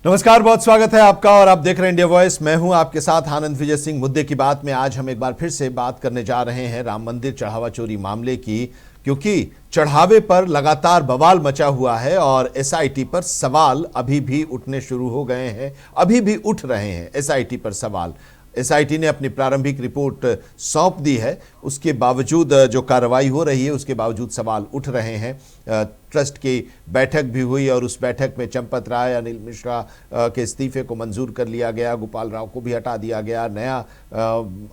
नमस्कार, बहुत स्वागत है आपका और आप देख रहे हैं इंडिया वॉइस। मैं हूं आपके साथ आनंद विजय सिंह। मुद्दे की बात में आज हम एक बार फिर से बात करने जा रहे हैं राम मंदिर चढ़ावा चोरी मामले की, क्योंकि चढ़ावे पर लगातार बवाल मचा हुआ है और एसआईटी पर सवाल अभी भी उठने शुरू हो गए हैं, अभी भी उठ रहे हैं एसआईटी पर सवाल। एसआईटी ने अपनी प्रारंभिक रिपोर्ट सौंप दी है, उसके बावजूद जो कार्रवाई हो रही है उसके बावजूद सवाल उठ रहे हैं। ट्रस्ट की बैठक भी हुई और उस बैठक में चंपत राय, अनिल मिश्रा के इस्तीफे को मंजूर कर लिया गया, गोपाल राव को भी हटा दिया गया, नया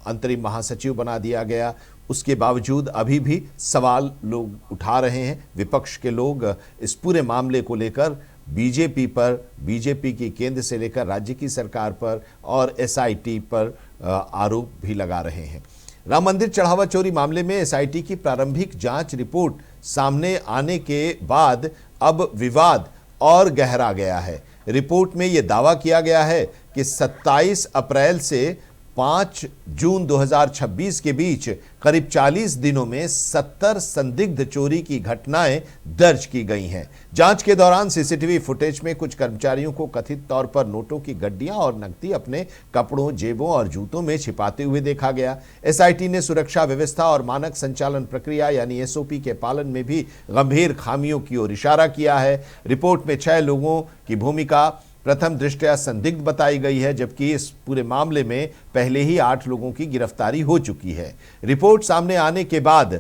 अंतरिम महासचिव बना दिया गया। उसके बावजूद अभी भी सवाल लोग उठा रहे हैं। विपक्ष के लोग इस पूरे मामले को लेकर बीजेपी पर, बीजेपी की केंद्र से लेकर राज्य की सरकार पर और एसआईटी पर आरोप भी लगा रहे हैं। राम मंदिर चढ़ावा चोरी मामले में एसआईटी की प्रारंभिक जांच रिपोर्ट सामने आने के बाद अब विवाद और गहरा गया है। रिपोर्ट में यह दावा किया गया है कि 27 अप्रैल से 5 जून 2026 के बीच करीब 40 दिनों में 70 संदिग्ध चोरी की घटनाएं दर्ज की गई हैं। जांच के दौरान सीसीटीवी फुटेज में कुछ कर्मचारियों को कथित तौर पर नोटों की गड्डियां और नकदी अपने कपड़ों, जेबों और जूतों में छिपाते हुए देखा गया। एसआईटी ने सुरक्षा व्यवस्था और मानक संचालन प्रक्रिया यानी एसओपी के पालन में भी गंभीर खामियों की ओर इशारा किया है। रिपोर्ट में 6 लोगों की भूमिका प्रथम दृष्टया संदिग्ध बताई गई है, जबकि इस पूरे मामले में पहले ही 8 लोगों की गिरफ्तारी हो चुकी है। रिपोर्ट सामने आने के बाद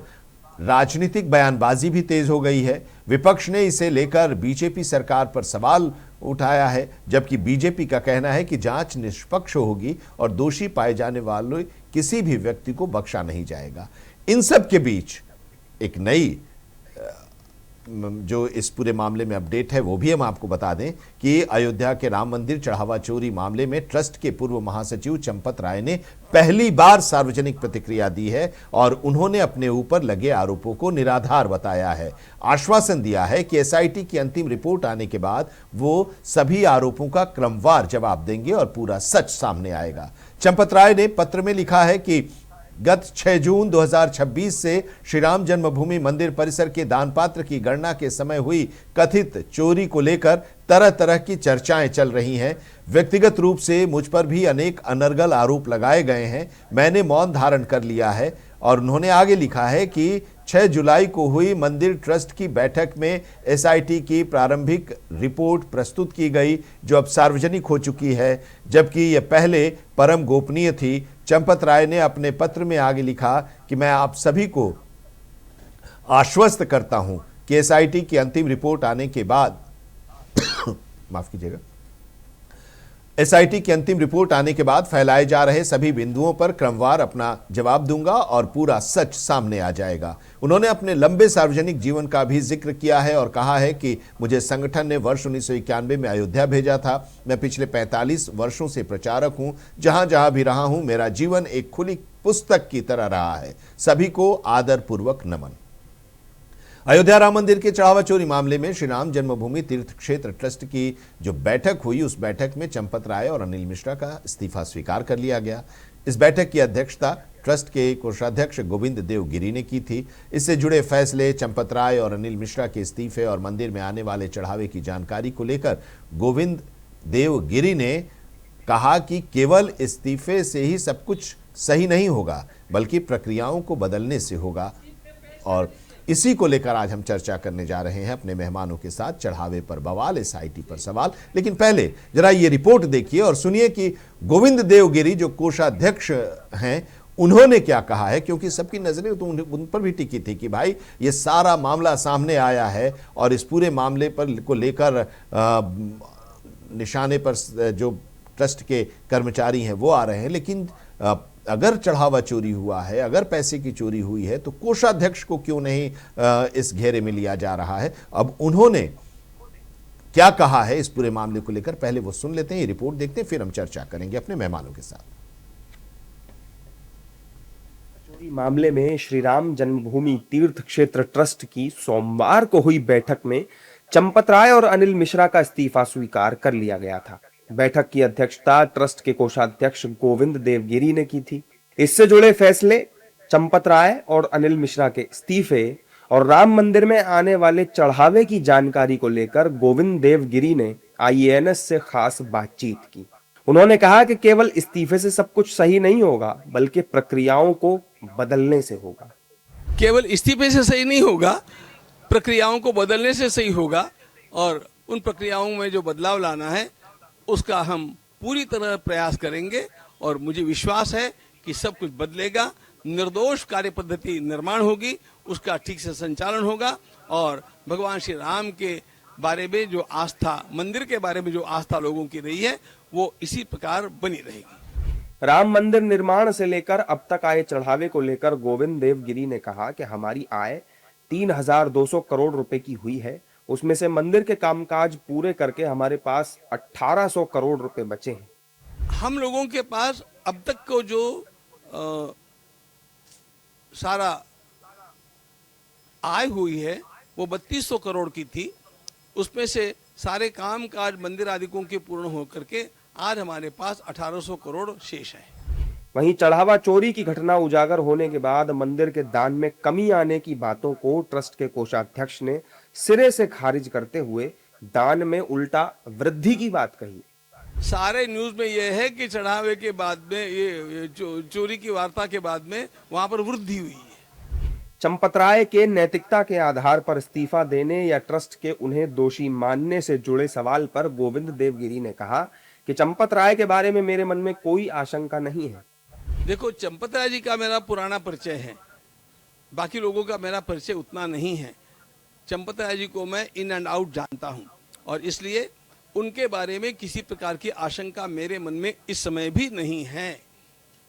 राजनीतिक बयानबाजी भी तेज हो गई है। विपक्ष ने इसे लेकर बीजेपी सरकार पर सवाल उठाया है, जबकि बीजेपी का कहना है कि जांच निष्पक्ष होगी और दोषी पाए जाने वाले किसी भी व्यक्ति को बख्शा नहीं जाएगा। इन सब के बीच एक नई जो इस पूरे मामले में अपडेट है वो भी हम आपको बता दें कि अयोध्या के राम मंदिर चढ़ावा चोरी मामले में ट्रस्ट के पूर्व महासचिव चंपत राय ने पहली बार सार्वजनिक प्रतिक्रिया दी है और उन्होंने अपने ऊपर लगे आरोपों को निराधार बताया है। आश्वासन दिया है कि एसआईटी की अंतिम रिपोर्ट आने के बाद वो सभी आरोपों का क्रमवार जवाब देंगे और पूरा सच सामने आएगा। चंपत राय ने पत्र में लिखा है कि गत 6 जून 2026 से श्री राम जन्मभूमि मंदिर परिसर के दानपात्र की गणना के समय हुई कथित चोरी को लेकर तरह तरह की चर्चाएं चल रही हैं। व्यक्तिगत रूप से मुझ पर भी अनेक अनर्गल आरोप लगाए गए हैं। मैंने मौन धारण कर लिया है। और उन्होंने आगे लिखा है कि 6 जुलाई को हुई मंदिर ट्रस्ट की बैठक में एसआईटी की प्रारंभिक रिपोर्ट प्रस्तुत की गई, जो अब सार्वजनिक हो चुकी है, जबकि यह पहले परम गोपनीय थी। चंपत राय ने अपने पत्र में आगे लिखा कि मैं आप सभी को आश्वस्त करता हूं कि एसआईटी की अंतिम रिपोर्ट आने के बाद माफ कीजिएगा, एसआईटी की अंतिम रिपोर्ट आने के बाद फैलाए जा रहे सभी बिंदुओं पर क्रमवार अपना जवाब दूंगा और पूरा सच सामने आ जाएगा। उन्होंने अपने लंबे सार्वजनिक जीवन का भी जिक्र किया है और कहा है कि मुझे संगठन ने वर्ष 1991 में अयोध्या भेजा था। मैं पिछले 45 वर्षों से प्रचारक हूं। जहां जहां भी रहा हूं, मेरा जीवन एक खुली पुस्तक की तरह रहा है। सभी को आदरपूर्वक नमन। अयोध्या राम मंदिर के चढ़ावा चोरी मामले में श्री राम जन्मभूमि तीर्थ क्षेत्र ट्रस्ट की जो बैठक हुई, उस बैठक में चंपत राय और अनिल मिश्रा का इस्तीफा स्वीकार कर लिया गया। इस बैठक की अध्यक्षता ट्रस्ट के कोषाध्यक्ष गोविंद देव गिरी ने की थी। इससे जुड़े फैसले, चंपत राय और अनिल मिश्रा के इस्तीफे और मंदिर में आने वाले चढ़ावे की जानकारी को लेकर गोविंद देव गिरी ने कहा कि केवल इस्तीफे से ही सब कुछ सही नहीं होगा, बल्कि प्रक्रियाओं को बदलने से होगा। और इसी को लेकर आज हम चर्चा करने जा रहे हैं अपने मेहमानों के साथ। चढ़ावे पर बवाल, एसआईटी पर सवाल। लेकिन पहले जरा ये रिपोर्ट देखिए और सुनिए कि गोविंद देव गिरी जो कोषाध्यक्ष हैं, उन्होंने क्या कहा है, क्योंकि सबकी नजरें तो उन पर भी टिकी थी कि भाई ये सारा मामला सामने आया है और इस पूरे मामले पर को लेकर निशाने पर जो ट्रस्ट के कर्मचारी हैं वो आ रहे हैं। लेकिन अगर चढ़ावा चोरी हुआ है, अगर पैसे की चोरी हुई है, तो कोषाध्यक्ष को क्यों नहीं इस घेरे में लिया जा रहा है। अब उन्होंने क्या कहा है इस पूरे मामले को लेकर, पहले वो सुन लेते हैं, ये रिपोर्ट देखते हैं, फिर हम चर्चा करेंगे अपने मेहमानों के साथ। चोरी मामले में श्री राम जन्मभूमि तीर्थ क्षेत्र ट्रस्ट की सोमवार को हुई बैठक में चंपत राय और अनिल मिश्रा का इस्तीफा स्वीकार कर लिया गया था। बैठक की अध्यक्षता ट्रस्ट के कोषाध्यक्ष गोविंद देव गिरी ने की थी। इससे जुड़े फैसले, चंपत राय और अनिल मिश्रा के इस्तीफे और राम मंदिर में आने वाले चढ़ावे की जानकारी को लेकर गोविंद देव गिरी ने IANS से खास बातचीत की। उन्होंने कहा कि केवल इस्तीफे से सब कुछ सही नहीं होगा, बल्कि प्रक्रियाओं को बदलने से होगा। केवल इस्तीफे से सही नहीं होगा, प्रक्रियाओं को बदलने से सही होगा, और उन प्रक्रियाओं में जो बदलाव लाना है उसका हम पूरी तरह प्रयास करेंगे, और मुझे विश्वास है कि सब कुछ बदलेगा, निर्दोष कार्य पद्धति निर्माण होगी, उसका ठीक से संचालन होगा, और भगवान श्री राम के बारे में जो आस्था, मंदिर के बारे में जो आस्था लोगों की रही है, वो इसी प्रकार बनी रहेगी। राम मंदिर निर्माण से लेकर अब तक आए चढ़ावे को लेकर गोविंद देवगिरी ने कहा कि हमारी आय 3,200 करोड़ रुपए की हुई है। उसमें से मंदिर के कामकाज पूरे करके हमारे पास 1,800 करोड़ रुपए बचे हैं। हम लोगों के पास अब तक को जो सारा आय हुई है वो 3,200 करोड़ की थी। उसमें से सारे काम काज मंदिर आदिकों के पूर्ण होकर के आज हमारे पास 1,800 करोड़ शेष है। वहीं चढ़ावा चोरी की घटना उजागर होने के बाद मंदिर के दान में कमी आने की बातों को ट्रस्ट के कोषाध्यक्ष ने सिरे से खारिज करते हुए दान में उल्टा वृद्धि की बात कही। सारे न्यूज में यह है कि चढ़ावे के बाद में ये चोरी की वार्ता के बाद में वहां पर वृद्धि हुई है। चंपत राय के नैतिकता के आधार पर इस्तीफा देने या ट्रस्ट के उन्हें दोषी मानने से जुड़े सवाल पर गोविंद देवगिरी ने कहा कि चंपत राय के बारे में मेरे मन में कोई आशंका नहीं है। देखो, चंपत राय जी का मेरा पुराना परिचय है, बाकी लोगों का मेरा परिचय उतना नहीं है। चंपत राय जी को मैं इन एंड आउट जानता हूं, और इसलिए उनके बारे में किसी प्रकार की आशंका मेरे मन में इस समय भी नहीं है।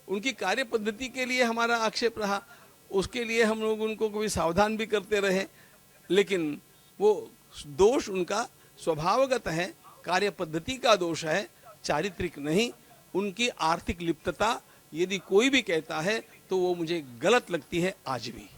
उनकी कार्य पद्धति के लिए हमारा आक्षेप रहा, उसके लिए हम लोग उनको कभी सावधान भी करते रहे, लेकिन वो दोष उनका स्वभावगत है, कार्य पद्धति का दोष है, चारित्रिक नहीं। उनकी आर्थिक लिप्तता यदि कोई भी कहता है तो वो मुझे गलत लगती है आज भी।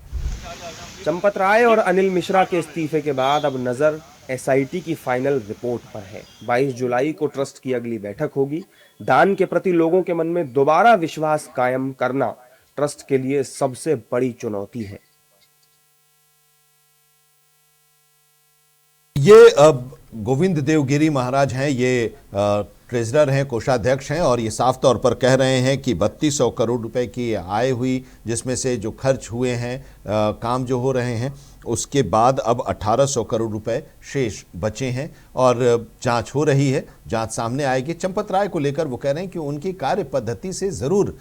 चंपत राय और अनिल मिश्रा के इस्तीफे के बाद अब नजर SIT की फाइनल रिपोर्ट पर है। 22 जुलाई को ट्रस्ट की अगली बैठक होगी। दान के प्रति लोगों के मन में दोबारा विश्वास कायम करना ट्रस्ट के लिए सबसे बड़ी चुनौती है। ये गोविंद देवगिरी महाराज हैं, ये ट्रेजरर हैं, कोषाध्यक्ष हैं, और ये साफ तौर पर कह रहे हैं कि 3,200 करोड़ रुपए की आय हुई, जिसमें से जो खर्च हुए हैं, काम जो हो रहे हैं, उसके बाद अब 1,800 करोड़ रुपए शेष बचे हैं, और जांच हो रही है, जांच सामने आएगी। चंपत राय को लेकर वो कह रहे हैं कि उनकी कार्य पद्धति से ज़रूर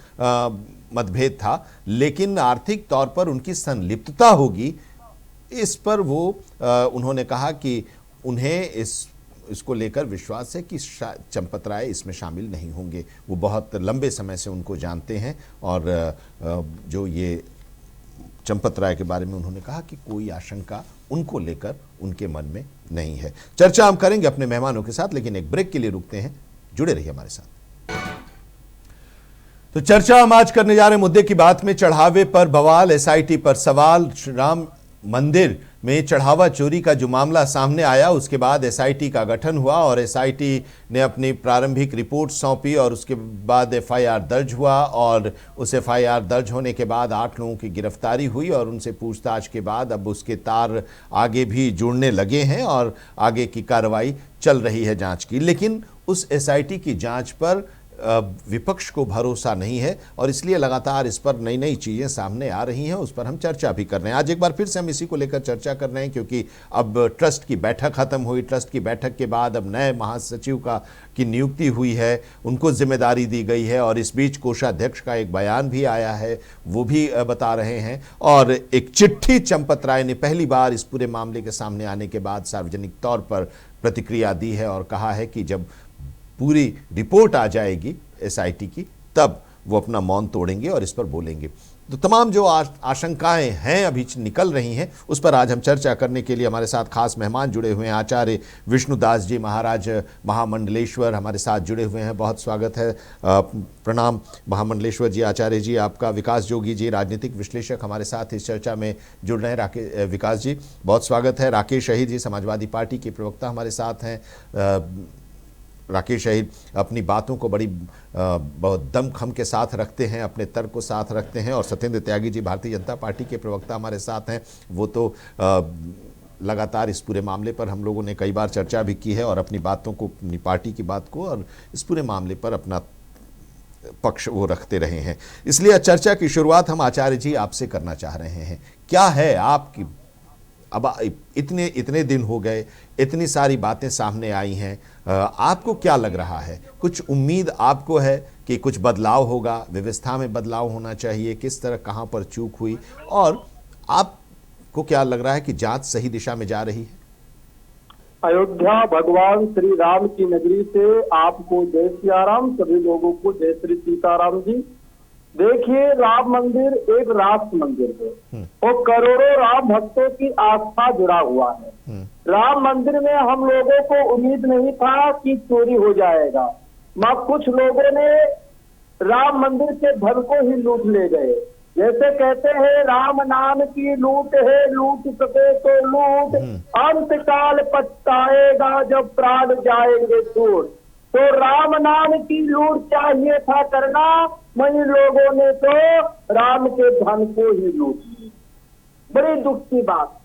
मतभेद था, लेकिन आर्थिक तौर पर उनकी संलिप्तता होगी, इस पर वो उन्होंने कहा कि उन्हें इसको लेकर विश्वास है कि चंपत राय इसमें शामिल नहीं होंगे। वो बहुत लंबे समय से उनको जानते हैं, और जो ये चंपत राय के बारे में उन्होंने कहा कि कोई आशंका उनको लेकर उनके मन में नहीं है। चर्चा हम करेंगे अपने मेहमानों के साथ, लेकिन एक ब्रेक के लिए रुकते हैं। जुड़े रहिए हमारे साथ। तो चर्चा हम आज करने जा रहे मुद्दे की बात में चढ़ावे पर बवाल, SIT पर सवाल। श्री राम मंदिर में चढ़ावा चोरी का जो मामला सामने आया, उसके बाद SIT का गठन हुआ, और SIT ने अपनी प्रारंभिक रिपोर्ट सौंपी, और उसके बाद FIR दर्ज हुआ, और उस FIR दर्ज होने के बाद 8 लोगों की गिरफ्तारी हुई, और उनसे पूछताछ के बाद अब उसके तार आगे भी जुड़ने लगे हैं, और आगे की कार्रवाई चल रही है जांच की। लेकिन उस SIT की जांच पर विपक्ष को भरोसा नहीं है, और इसलिए लगातार इस पर नई नई चीज़ें सामने आ रही हैं, उस पर हम चर्चा भी कर रहे हैं। आज एक बार फिर से हम इसी को लेकर चर्चा कर रहे हैं, क्योंकि अब ट्रस्ट की बैठक खत्म हुई। ट्रस्ट की बैठक के बाद अब नए महासचिव की नियुक्ति हुई है, उनको जिम्मेदारी दी गई है, और इस बीच कोषाध्यक्ष का एक बयान भी आया है, वो भी बता रहे हैं, और एक चिट्ठी चंपत राय ने पहली बार इस पूरे मामले के सामने आने के बाद सार्वजनिक तौर पर प्रतिक्रिया दी है, और कहा है कि जब पूरी रिपोर्ट आ जाएगी SIT की, तब वो अपना मौन तोड़ेंगे और इस पर बोलेंगे। तो तमाम जो आशंकाएं हैं अभी निकल रही हैं, उस पर आज हम चर्चा करने के लिए हमारे साथ खास मेहमान जुड़े हुए हैं। आचार्य विष्णुदास जी महाराज महामंडलेश्वर हमारे साथ जुड़े हुए हैं, बहुत स्वागत है। प्रणाम महामंडलेश्वर जी, आचार्य जी आपका। विकास जोगी जी राजनीतिक विश्लेषक हमारे साथ इस चर्चा में जुड़ रहे हैं। विकास जी बहुत स्वागत है। राकेश अहीर जी समाजवादी पार्टी के प्रवक्ता हमारे साथ हैं। राकेश अहीर अपनी बातों को बड़ी बहुत दमखम के साथ रखते हैं, अपने तर्क को साथ रखते हैं। और सत्येंद्र त्यागी जी भारतीय जनता पार्टी के प्रवक्ता हमारे साथ हैं, वो तो लगातार इस पूरे मामले पर हम लोगों ने कई बार चर्चा भी की है और अपनी बातों को, अपनी पार्टी की बात को और इस पूरे मामले पर अपना पक्ष वो रखते रहे हैं। इसलिए चर्चा की शुरुआत हम आचार्य जी आपसे करना चाह रहे हैं। क्या है आपकी, अब इतने दिन हो गए, इतनी सारी बातें सामने आई हैं, आपको क्या लग रहा है? कुछ उम्मीद आपको है कि कुछ बदलाव होगा, व्यवस्था में बदलाव होना चाहिए? किस तरह, कहां पर चूक हुई, और आपको क्या लग रहा है कि जांच सही दिशा में जा रही है? अयोध्या भगवान श्री राम की नगरी से आपको जय सियाराम, सभी लोगों को जय श्री सीताराम जी। देखिए, राम मंदिर एक राष्ट्र मंदिर है और करोड़ों राम भक्तों की आस्था जुड़ा हुआ है। राम मंदिर में हम लोगों को उम्मीद नहीं था कि चोरी हो जाएगा, मगर कुछ लोगों ने राम मंदिर के धन को ही लूट ले गए। जैसे कहते हैं, राम नाम की लूट है, लूट सके तो लूट, अंत काल पछताएगा जब प्राण जाएंगे छूट। तो राम नाम की लूट चाहिए था करना, वही लोगों ने तो राम के धन को ही लूट ली। बड़ी दुख की बात,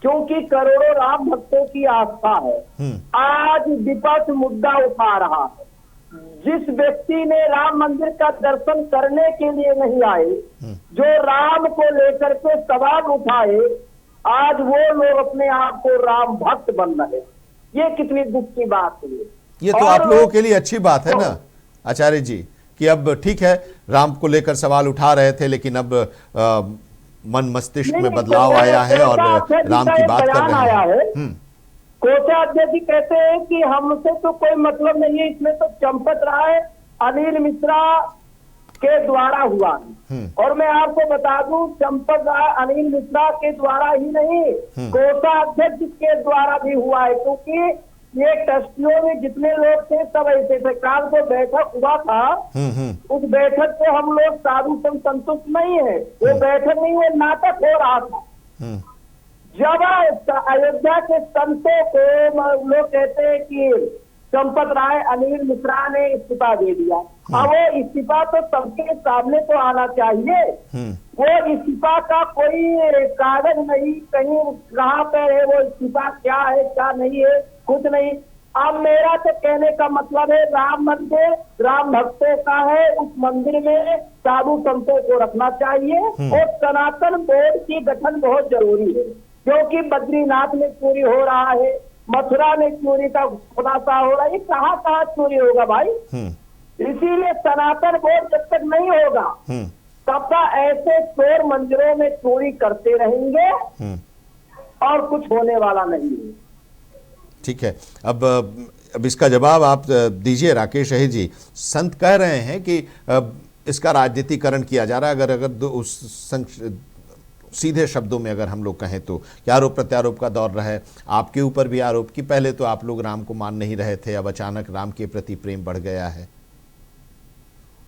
क्योंकि करोड़ों राम भक्तों की आस्था है। आज विपक्ष मुद्दा उठा रहा है। जिस व्यक्ति ने राम मंदिर का दर्शन करने के लिए नहीं आए, जो राम को लेकर के सवाल उठाए, आज वो लोग अपने आप को राम भक्त बन रहे। ये कितनी दुख की बात है। ये तो आप लोगों के लिए अच्छी बात है ना आचार्य जी, कि अब ठीक है, राम को लेकर सवाल उठा रहे थे, लेकिन अब मन मस्तिष्क में बदलाव आया है और राम की बात कर रहे हैं। कोषाध्यक्ष जी कहते हैं कि हमसे तो कोई मतलब नहीं है, इसमें तो चंपत राय अनिल मिश्रा के द्वारा हुआ है। और मैं आपको बता दूं, चंपत राय अनिल मिश्रा के द्वारा ही नहीं, कोषाध्यक्ष के द्वारा भी हुआ है, क्योंकि ये ट्रस्टियों में जितने लोग थे सब ऐसे थे। काल को बैठक हुआ था, उस बैठक से हम लोग साधु संतुष्ट नहीं है, वो बैठक नहीं, वो नाटक हो रहा था। जब अयोध्या के संतों को लोग कहते हैं कि चंपत राय अनिल मिश्रा ने इस्तीफा दे दिया, अब वो इस्तीफा तो सबके सामने तो आना चाहिए। वो इस्तीफा का कोई कागज नहीं, कहीं कहाँ पे है वो इस्तीफा, क्या है क्या नहीं है, कुछ नहीं। अब मेरा तो कहने का मतलब है, राम मंदिर राम भक्तों का है, उस मंदिर में साधु संतों को रखना चाहिए और सनातन बोर्ड की गठन बहुत जरूरी है, क्योंकि बद्रीनाथ में चोरी हो रहा है, मथुरा में चोरी का खुलासा हो रहा है, ये कहाँ कहाँ चोरी होगा भाई। इसीलिए सनातन बोर्ड जब तक नहीं होगा तब तक ऐसे चोर मंदिरों में चोरी करते रहेंगे और कुछ होने वाला नहीं है। ठीक है, अब इसका जवाब आप दीजिए राकेश अहिर जी। संत कह रहे हैं कि इसका राजनीतिकरण किया जा रहा है। अगर सीधे शब्दों में अगर हम लोग कहें तो क्या आरोप प्रत्यारोप का दौर रहा है, आपके ऊपर भी आरोप कि पहले तो आप लोग राम को मान नहीं रहे थे, अब अचानक राम के प्रति प्रेम बढ़ गया है,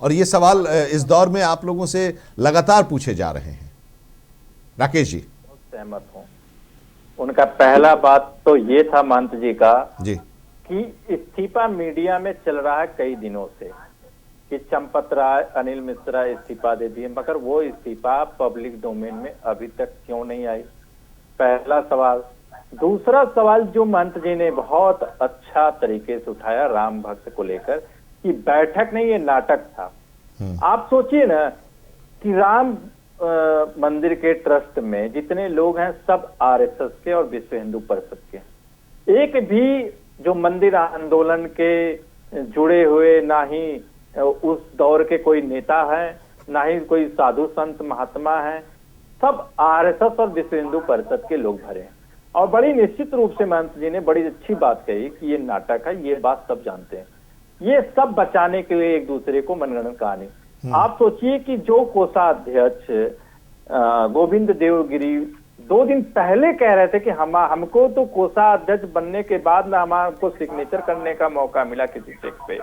और ये सवाल इस दौर में आप लोगों से लगातार पूछे जा रहे हैं। राकेश जी। सहमत हूं। उनका पहला बात तो ये था महंत जी का जी कि इस्तीफा मीडिया में चल रहा है कई दिनों से कि चंपत राय अनिल मिश्रा इस्तीफा दे दिए, मगर वो इस्तीफा पब्लिक डोमेन में अभी तक क्यों नहीं आई, पहला सवाल। दूसरा सवाल जो महंत जी ने बहुत अच्छा तरीके से उठाया राम भक्त को लेकर कि बैठक नहीं, ये नाटक था। आप सोचिए ना कि राम मंदिर के ट्रस्ट में जितने लोग हैं सब आरएसएस के और विश्व हिंदू परिषद के। एक भी जो मंदिर आंदोलन के जुड़े हुए ना ही उस दौर के कोई नेता है, ना ही कोई साधु संत महात्मा है, सब आरएसएस और विश्व हिंदू परिषद के लोग भरे हैं। और बड़ी निश्चित रूप से महंत जी ने बड़ी अच्छी बात कही कि ये नाटक है, ये बात सब जानते हैं। ये सब बचाने के लिए एक दूसरे को मनगढ़ंत कहानी। आप सोचिए कि जो कोषाध्यक्ष गोविंद देवगिरी 2 दिन पहले कह रहे थे कि हमको तो कोषाध्यक्ष बनने के बाद ना हमको सिग्नेचर करने का मौका मिला किसी चेक पे।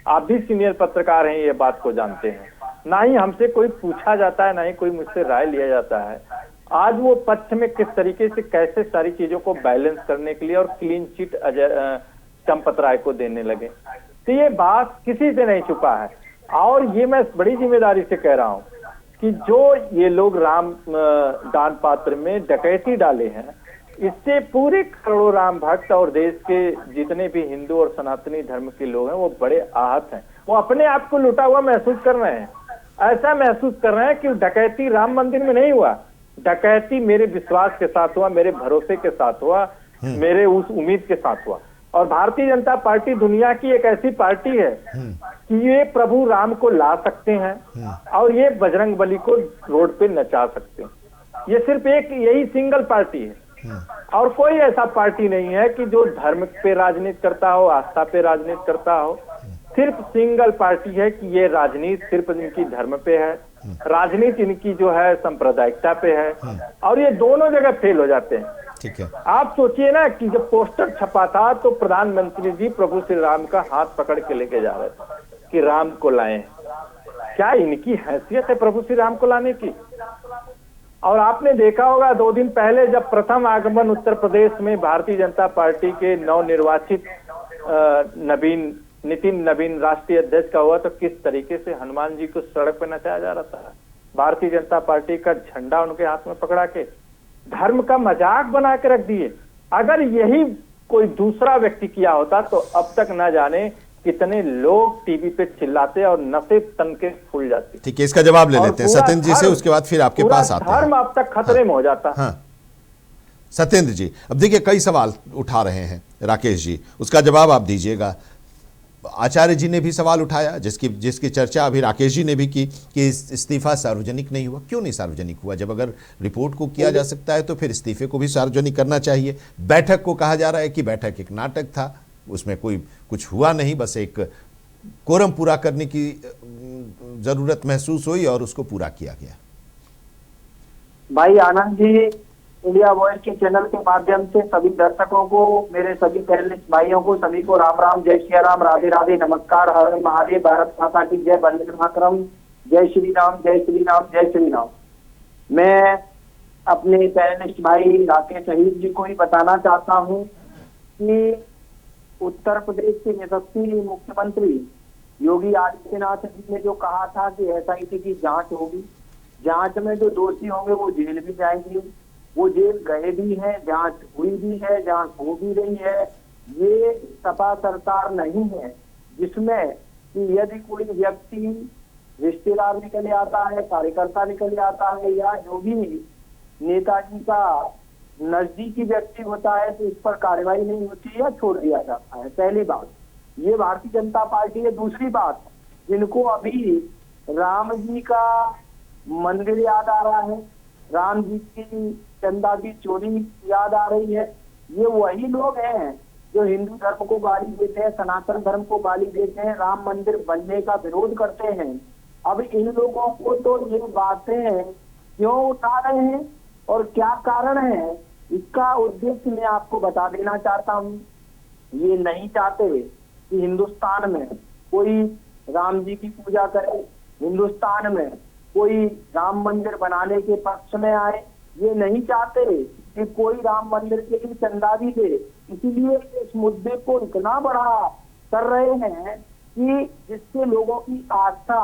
आप भी सीनियर पत्रकार हैं, ये बात को जानते हैं। ना ही हमसे कोई पूछा जाता है, ना ही कोई मुझसे राय लिया जाता है। आज वो पक्ष में किस तरीके से कैसे सारी चीजों को बैलेंस करने के लिए और क्लीन चिट चंपत राय को देने लगे, तो ये बात किसी से नहीं छुपा है। और ये मैं बड़ी जिम्मेदारी से कह रहा हूं कि जो ये लोग राम दान पात्र में डकैती डाले हैं, इससे पूरे करोड़ों राम भक्त और देश के जितने भी हिंदू और सनातनी धर्म के लोग हैं वो बड़े आहत हैं। वो अपने आप को लुटा हुआ महसूस कर रहे हैं। ऐसा महसूस कर रहे हैं कि डकैती राम मंदिर में नहीं हुआ, डकैती मेरे विश्वास के साथ हुआ, मेरे भरोसे के साथ हुआ, मेरे उस उम्मीद के साथ हुआ। और भारतीय जनता पार्टी दुनिया की एक ऐसी पार्टी है कि ये प्रभु राम को ला सकते हैं और ये बजरंग बली को रोड पे नचा सकते हैं। ये सिर्फ एक यही सिंगल पार्टी है और कोई ऐसा पार्टी नहीं है कि जो धर्म पे राजनीति करता हो, आस्था पे राजनीति करता हो। सिर्फ सिंगल पार्टी है कि ये राजनीति सिर्फ इनकी धर्म पे है, राजनीति इनकी जो है सांप्रदायिकता पे है और ये दोनों जगह फेल हो जाते हैं। ठीक है। आप सोचिए ना कि जब पोस्टर छपा था तो प्रधानमंत्री जी प्रभु श्री राम का हाथ पकड़ के लेके जा रहे थे कि राम को लाएं। क्या इनकी हैसियत है प्रभु श्री राम को लाने की? और आपने देखा होगा 2 दिन पहले जब प्रथम आगमन उत्तर प्रदेश में भारतीय जनता पार्टी के नवनिर्वाचित नितिन नवीन राष्ट्रीय अध्यक्ष का हुआ तो किस तरीके से हनुमान जी को सड़क पर नचाया जा रहा था। भारतीय जनता पार्टी का झंडा उनके हाथ में पकड़ा के धर्म का मजाक बना के रख दिए। अगर यही कोई दूसरा व्यक्ति किया होता तो अब तक न जाने कितने लोग टीवी पे चिल्लाते और नशे तन के फूल जाते। ठीक है, इसका जवाब ले लेते हैं सत्येंद्र जी से, उसके बाद फिर आपके पास आते हैं। धर्म अब तक खतरे में हो जाता। हाँ सत्येंद्र जी, अब देखिए कई सवाल उठा रहे हैं राकेश जी, उसका जवाब आप दीजिएगा। आचार्य जी ने भी सवाल उठाया जिसकी चर्चा अभी राकेश जी ने भी की कि इस्तीफा सार्वजनिक नहीं हुआ। क्यों नहीं सार्वजनिक हुआ? जब अगर रिपोर्ट को किया जा सकता है तो फिर इस्तीफे को भी सार्वजनिक करना चाहिए। बैठक को कहा जा रहा है कि बैठक एक नाटक था, उसमें कोई कुछ हुआ नहीं, बस एक कोरम पूरा करने की जरूरत महसूस हुई और उसको पूरा किया गया। भाई आनंद जी, इंडिया वॉइस के चैनल के माध्यम से सभी दर्शकों को, मेरे सभी पैनलिस्ट भाइयों को, सभी को राम राम, जय श्री राम, राधे राधे, नमस्कार, हर महादेव, भारत माता की जय, वंदे मातरम, जय श्री राम, जय श्री राम, जय श्री राम। मैं अपने पैनलिस्ट भाई राकेश शहीद जी को ही बताना चाहता हूँ कि उत्तर प्रदेश के यशस्वी मुख्यमंत्री योगी आदित्यनाथ जी ने जो कहा था कि SIT की जांच होगी, जांच में जो दोषी होंगे वो जेल भी जाएंगे, वो जेल गए भी हैं, जांच हुई भी है, जांच हो भी रही है। ये सपा सरकार नहीं है जिसमें कि यदि कोई व्यक्ति रिश्तेदार निकल आता है, कार्यकर्ता निकल आता है या जो भी नेताजी का नजदीकी व्यक्ति होता है तो इस पर कार्रवाई नहीं होती या छोड़ दिया जाता है। पहली बात ये भारतीय जनता पार्टी है। दूसरी बात, जिनको अभी राम जी का मंदिर याद आ रहा है, राम जी की चंदा की चोरी याद आ रही है, ये वही लोग हैं जो हिंदू धर्म को गाली देते हैं, सनातन धर्म को गाली देते हैं, राम मंदिर बनने का विरोध करते हैं। अब इन लोगों को तो ये बातें क्यों उठा रहे हैं और क्या कारण है, इसका उद्देश्य मैं आपको बता देना चाहता हूँ। ये नहीं चाहते कि हिंदुस्तान में कोई राम जी की पूजा करे, हिंदुस्तान में कोई राम मंदिर बनाने के पक्ष में आए, ये नहीं चाहते कि कोई राम मंदिर के लिए चंदा भी दे। इसीलिए इस मुद्दे को इतना बड़ा कर रहे हैं कि जिससे लोगों की आस्था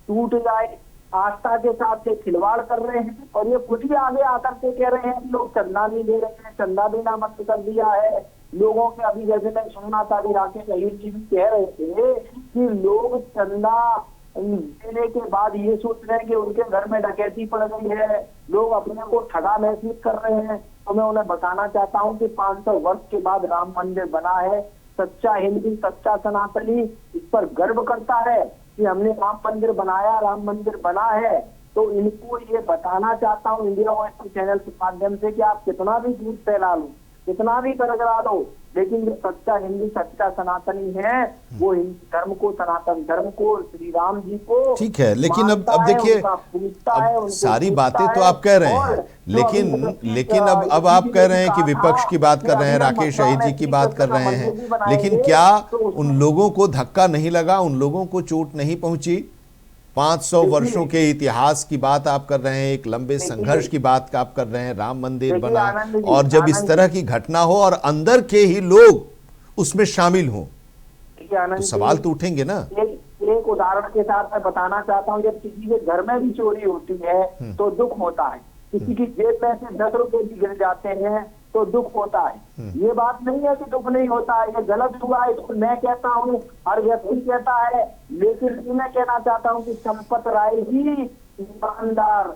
टूट जाए, आस्था के साथ ये खिलवाड़ कर रहे हैं। और ये खुद भी आगे आकर के कह रहे हैं कि लोग चंदा नहीं दे रहे हैं, चंदा देना बंद कर दिया है लोगों के। अभी जैसे मैं सुनना था राकेश शहीद जी भी कह रहे थे कि लोग चंदा देने के बाद ये सोच रहे हैं कि उनके घर में डकैती पड़ गई है, लोग अपने को ठगा महसूस कर रहे हैं। तो मैं उन्हें बताना चाहता हूँ कि 500 वर्ष के बाद राम मंदिर बना है। सच्चा हिंदू, सच्चा सनातनी इस पर गर्व करता है कि हमने राम मंदिर बनाया, राम मंदिर बना है। तो इनको ये बताना चाहता हूँ इंडिया वॉइस चैनल के माध्यम से कि आप कितना भी दूध फैला लो, कितना भी करगरा दो, लेकिन जो सच्चा हिंदू, सच्चा सनातनी है वो हिंदू धर्म को, सनातन धर्म को, श्री राम जी को ठीक है। लेकिन अब देखिए, अब सारी बातें तो आप कह रहे हैं, लेकिन अब आप कह रहे हैं कि विपक्ष की बात कर रहे हैं, राकेश शहीद जी की बात कर रहे हैं, लेकिन क्या उन लोगों को धक्का नहीं लगा, उन लोगों को चोट नहीं पहुंची? 500 वर्षों के इतिहास की बात आप कर रहे हैं, एक लंबे संघर्ष की बात आप कर रहे हैं, राम मंदिर बना, और जब इस तरह की घटना हो और अंदर के ही लोग उसमें शामिल हों तो सवाल तो उठेंगे ना। एक उदाहरण के साथ मैं बताना चाहता हूँ, जब किसी के घर में भी चोरी होती है तो दुख होता है। किसी की जेब में से 10 रुपए भी गिर जाते हैं तो दुख होता है। ये बात नहीं है कि दुख नहीं होता है, ये गलत हुआ है तो मैं कहता हूँ, हर व्यक्ति कहता है, लेकिन ये मैं कहना चाहता हूँ कि चंपत राय ही ईमानदार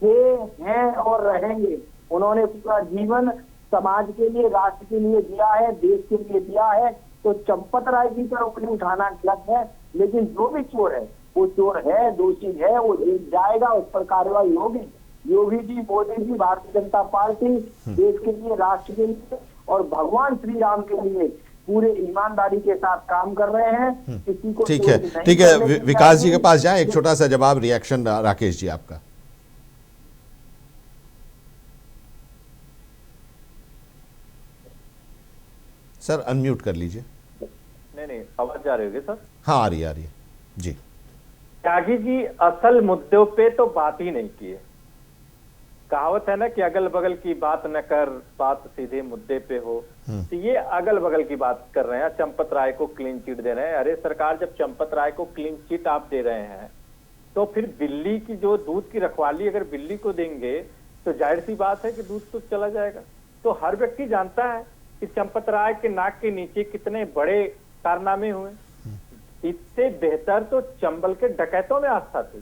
थे, हैं और रहेंगे। उन्होंने पूरा जीवन समाज के लिए, राष्ट्र के लिए दिया है, देश के लिए दिया है। तो चंपत राय जी पर उंगली उठाना गलत है, लेकिन जो भी चोर है वो चोर है, दोषी है, वो जेल जाएगा, उस पर कार्रवाई होगी। योगी जी, मोदी जी, भारतीय जनता पार्टी देश के लिए, राष्ट्र के लिए और भगवान श्री राम के लिए पूरे ईमानदारी के साथ काम कर रहे हैं। किसी को ठीक है, चोरी नहीं ठीक है। करने की विकास जी के चाहिए। पास जाए, एक छोटा सा जवाब, रिएक्शन राकेश जी आपका। सर अनम्यूट कर लीजिए। नहीं, आवाज जा रही होगी सर? हाँ, आ रही है जी। त्यागी जी असल मुद्दों पे तो बात ही नहीं की है। कहावत है ना कि अगल बगल की बात न कर, बात सीधे मुद्दे पे हो। तो ये अगल बगल की बात कर रहे हैं, चंपत राय को क्लीन चिट दे रहे हैं। अरे सरकार, जब चंपत राय को क्लीन चिट आप दे रहे हैं तो फिर बिल्ली की जो दूध की रखवाली अगर बिल्ली को देंगे तो जाहिर सी बात है कि दूध तो चला जाएगा। तो हर व्यक्ति जानता है कि चंपत राय के नाक के नीचे कितने बड़े कारनामे हुए। इससे बेहतर तो चंबल के डकैतों में आस्था थी।